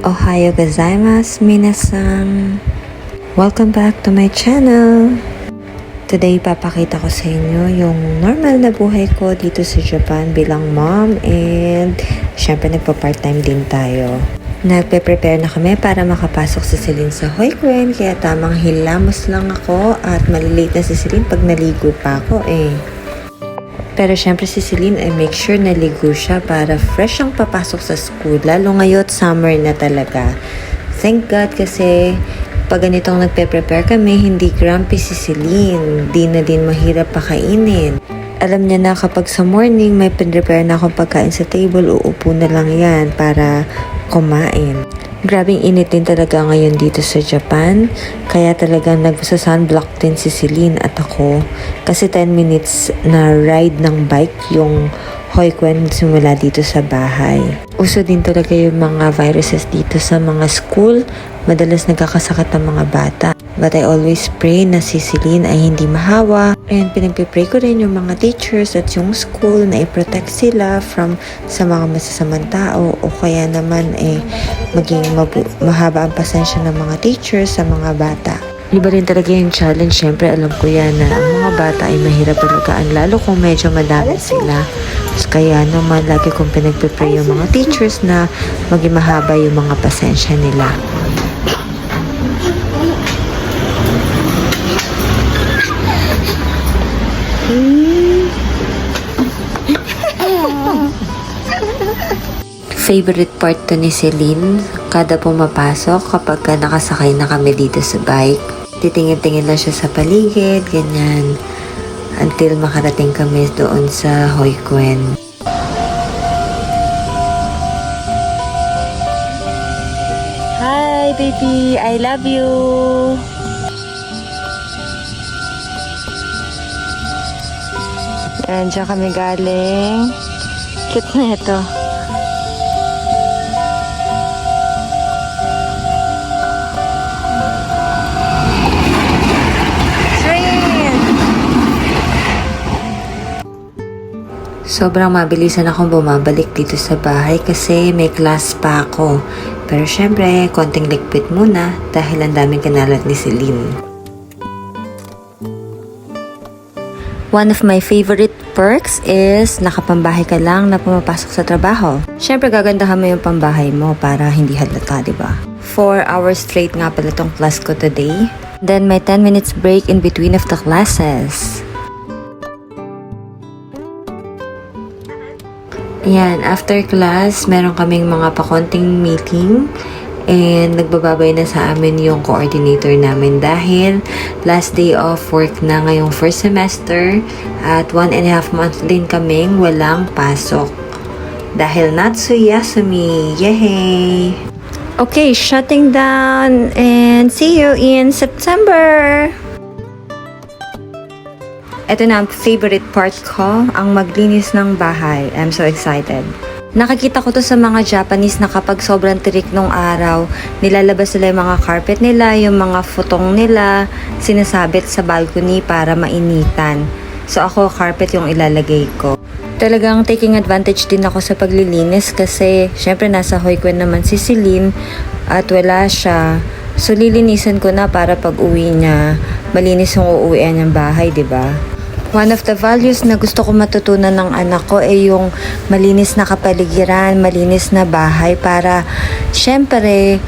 Ohayo gozaimasu, minasan. Welcome back to my channel. Today, papakita ko sa inyo yung normal na buhay ko dito sa Japan bilang mom and syempre nagpa-part-time din tayo. Nagpe-prepare na kami para makapasok si Celine sa Hoikuen kaya tamang hilamos lang ako at malilate na si Celine pag naligo pa ako Pero syempre si Celine ay make sure na ligo siya para fresh ang papasok sa school. Lalo ngayon summer na talaga. Thank God kasi pag ganitong nagpe-prepare kami, hindi grumpy si Celine. Di na din mahirap pakainin. Alam niya na kapag sa morning may prepare na akong pagkain sa table, uupo na lang yan para kumain. Grabing init din talaga ngayon dito sa Japan. Kaya talagang nagsa-sunblock din si Celine at ako. Kasi 10 minutes na ride ng bike yung Hoikuen simula dito sa bahay. Uso din talaga yung mga viruses dito sa mga school. Madalas nagkakasakit ang mga bata. But I always pray na si Celine ay hindi mahawa. And pinagpipray ko rin yung mga teachers at yung school na i-protect sila from sa mga masasamang tao o kaya naman maging mahaba ang pasensya ng mga teachers sa mga bata. Iba rin talaga yung challenge. Siyempre alam ko yan na ang mga bata ay mahirap talagaan lalo kung medyo madami sila. Kaya naman lagi kong pinagpipray yung mga teachers na maging mahaba yung mga pasensya nila. Favorite part to ni Celine, kada pumapasok kapag nakasakay na kami dito sa bike. Titingin-tingin lang siya sa paligid, ganyan. Until makarating kami doon sa Hoikuen. Hi baby, I love you! Ayan, dyan kami galing. Cute na ito. Sobrang mabilisan akong bumabalik dito sa bahay kasi may class pa ako. Pero syempre, konting ligpit muna dahil ang daming kinalat ni Celine. One of my favorite perks is nakapambahay ka lang na pumapasok sa trabaho. Syempre, gagandahan mo yung pambahay mo para hindi halata, diba? 4 hours straight nga pala tong class ko today. Then may 10 minutes break in between of the classes. Yan, after class, meron kaming mga pakonting meeting and nagbababay na sa amin yung coordinator namin dahil last day of work na ngayong first semester at 1.5 months din kaming walang pasok dahil Natsuyasumi. Yay! Okay, shutting down and see you in September! Ito na ang favorite part ko, ang maglinis ng bahay. I'm so excited. Nakikita ko to sa mga Japanese na kapag sobrang tirik nung araw, nilalabas nila yung mga carpet nila, yung mga futong nila, sinasabit sa balcony para mainitan. So ako, carpet yung ilalagay ko. Talagang taking advantage din ako sa paglilinis kasi syempre nasa Hoikuen naman si Celine at wala siya. So lilinisan ko na para pag uwi niya, malinis yung uuwian niyang bahay, diba? One of the values na gusto ko matutunan ng anak ko ay yung malinis na kapaligiran, malinis na bahay para syempre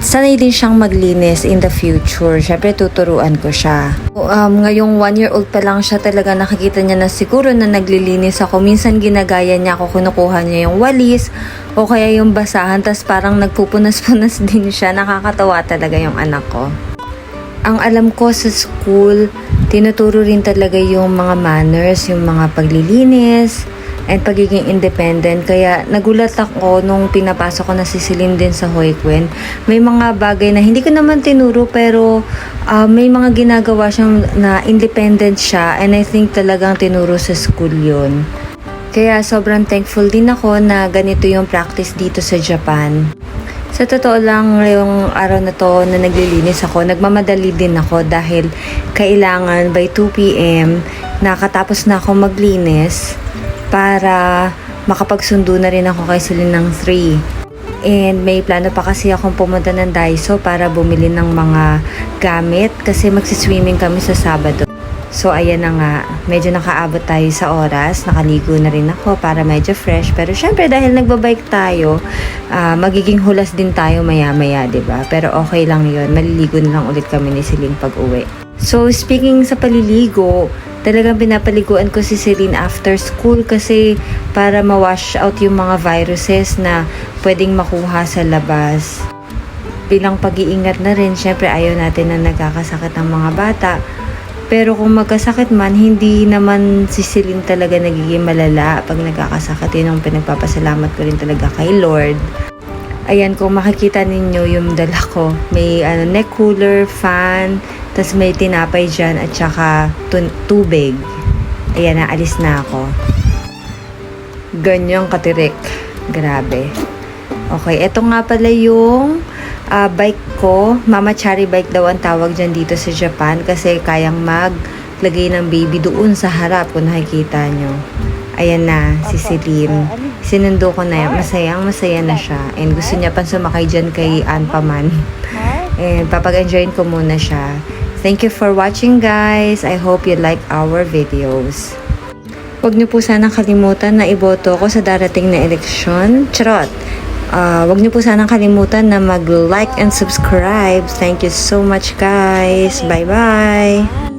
sanay din siyang maglinis in the future. Syempre tuturuan ko siya. Ngayong 1-year-old pa lang siya talaga nakikita niya na siguro na naglilinis ako. Minsan ginagaya niya ako, kinukuha niya yung walis o kaya yung basahan tas parang nagpupunas-punas din siya. Nakakatawa talaga yung anak ko. Ang alam ko sa school, tinuturo rin talaga yung mga manners, yung mga paglilinis, and pagiging independent. Kaya nagulat ako nung pinapasok ko na si Celine din sa Hoikuen. May mga bagay na hindi ko naman tinuro pero may mga ginagawa siyang na independent siya and I think talagang tinuro sa school yun. Kaya sobrang thankful din ako na ganito yung practice dito sa Japan. Sa totoo lang, yung araw na to na naglilinis ako, nagmamadali din ako dahil kailangan by 2 p.m. nakatapos na ako maglinis para makapagsundo na rin ako kay Celine ng 3. And may plano pa kasi akong pumunta ng Daiso para bumili ng mga gamit kasi magsiswimming kami sa Sabado. So ayan na nga, medyo nakaabot tayo sa oras, nakaligo na rin ako para medyo fresh. Pero syempre dahil nagbabike tayo, magiging hulas din tayo maya-maya, 'di ba? Pero okay lang 'yon, maliligo na lang ulit kami ni Celine pag-uwi. So speaking sa paliligo, talagang pinapaliguan ko si Celine after school kasi para ma-wash out yung mga viruses na pwedeng makuha sa labas. Bilang pag-iingat na rin, syempre ayaw natin na nagkakasakit ang mga bata. Pero kung magkasakit man, hindi naman si Celine talaga nagiging malala pag nagkakasakit. Yun ang pinagpapasalamat ko rin talaga kay Lord. Ayan, kung makikita ninyo yung dala ko, may neck cooler, fan, tas may tinapay dyan at saka tubig. Ayan, naalis na ako. Ganyang katirik. Grabe. Okay, eto nga pala yung bike ko. Mama Chari bike daw ang tawag dyan dito sa Japan kasi kayang maglagay ng baby doon sa harap kung nakikita nyo. Ayan na, si Celine. Sinundo ko na yan. Masaya na siya. And gusto niya pang sumakay dyan kay Anpaman. And papag-enjoyin ko muna siya. Thank you for watching, guys. I hope you like our videos. Huwag niyo po sanang kalimutan na iboto ko sa darating na eleksyon. Charot! Huwag niyo po sanang kalimutan na mag-like and subscribe. Thank you so much, guys. Bye-bye!